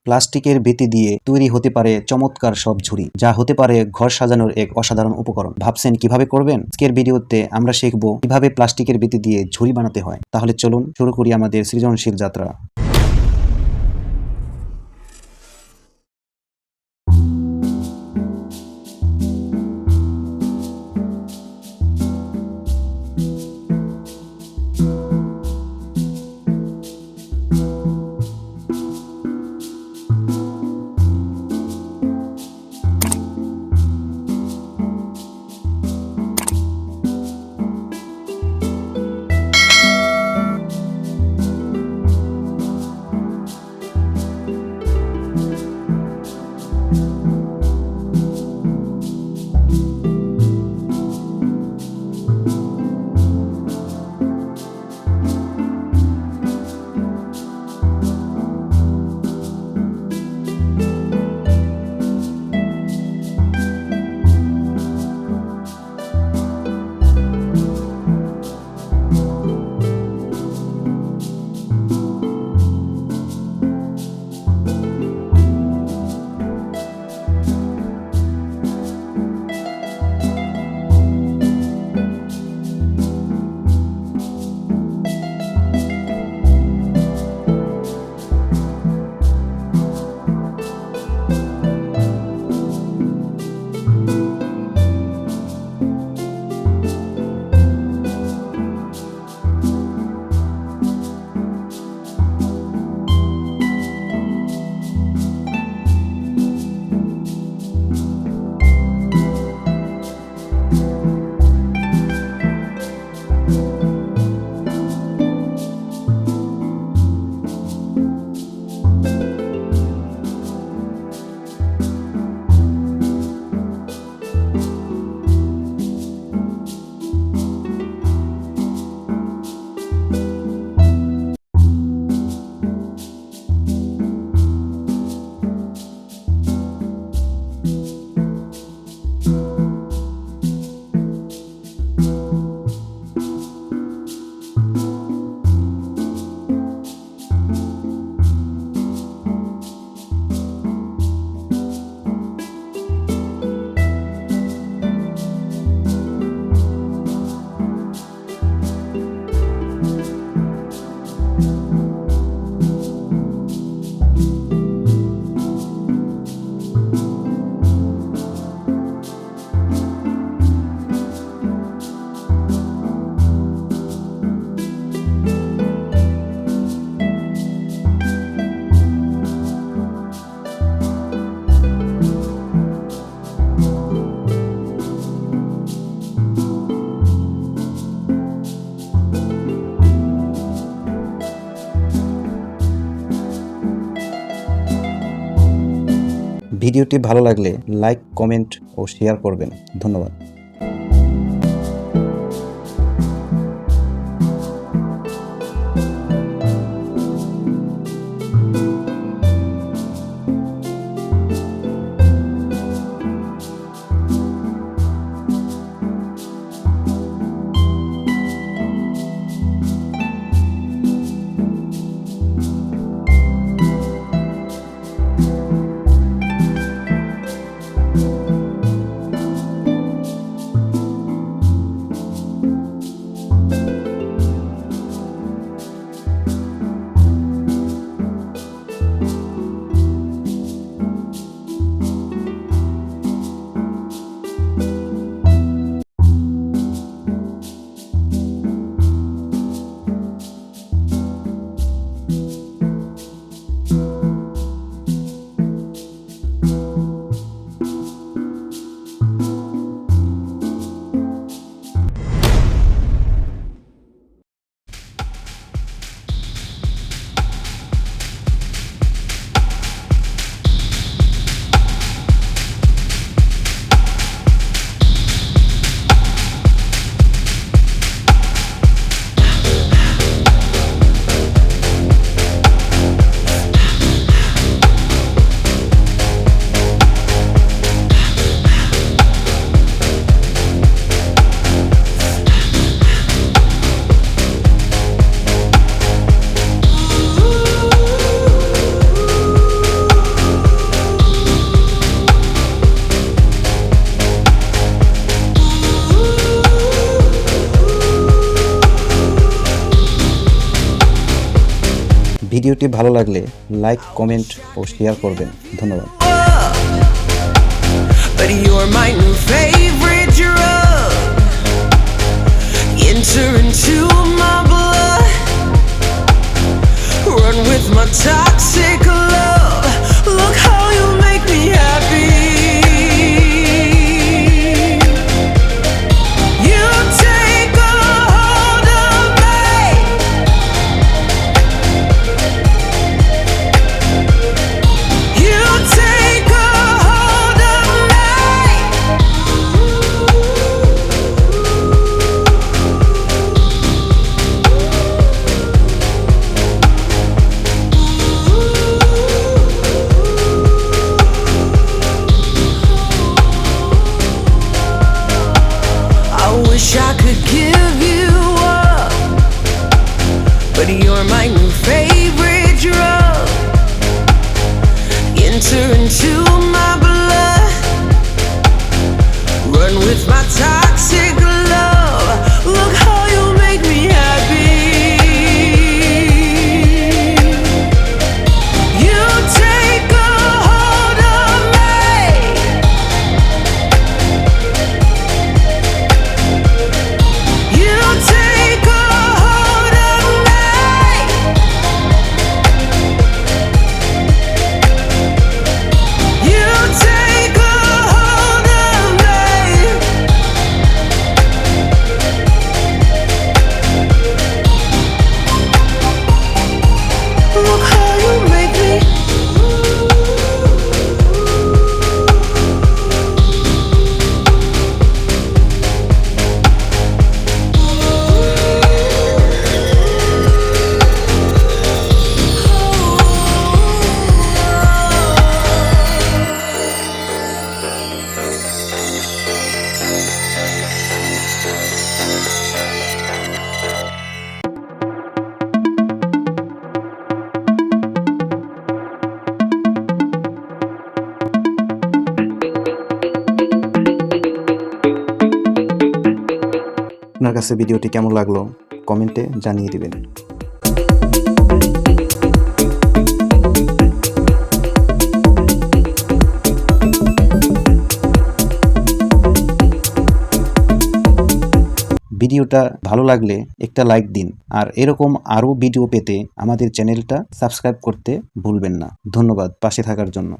প্লাস্টিকের বেতি দিয়ে তৈরি হতে পারে চমৎকার সব ঝুড়ি, যা হতে পারে ঘর সাজানোর এক অসাধারণ উপকরণ। ভাবছেন কিভাবে করবেন? আজকের ভিডিওতে আমরা শিখব কিভাবে প্লাস্টিকের বেতি দিয়ে ঝুড়ি বানাতে হয়। তাহলে চলুন শুরু করি আমাদের সৃজনশীল যাত্রা। ভিডিওটি ভালো লাগলে লাইক, কমেন্ট ও শেয়ার করবেন। ধন্যবাদ। ভিডিওটি ভালো লাগলে লাইক, কমেন্ট ও শেয়ার করবেন। ধন্যবাদ। But you're my new favorite drug. Enter into my blood. Run with my toxic love. Look how you make me happy. You take a hold of me. You take a hold of me. I wish I could give you up, but you're my new favorite drug. Enter into my blood. Run with my toxic love. Look how you make me happy. You take a hold of me. You take a hold of me. You take a hold of me. Look how you make me. আপনার কাছে ভিডিওটি কেমন লাগলো কমেন্টে জানিয়ে দিবেন। ভিডিওটা ভালো লাগলে একটা লাইক দিন, আর এরকম আরও ভিডিও পেতে আমাদের চ্যানেলটা সাবস্ক্রাইব করতে ভুলবেন না। ধন্যবাদ পাশে থাকার জন্য।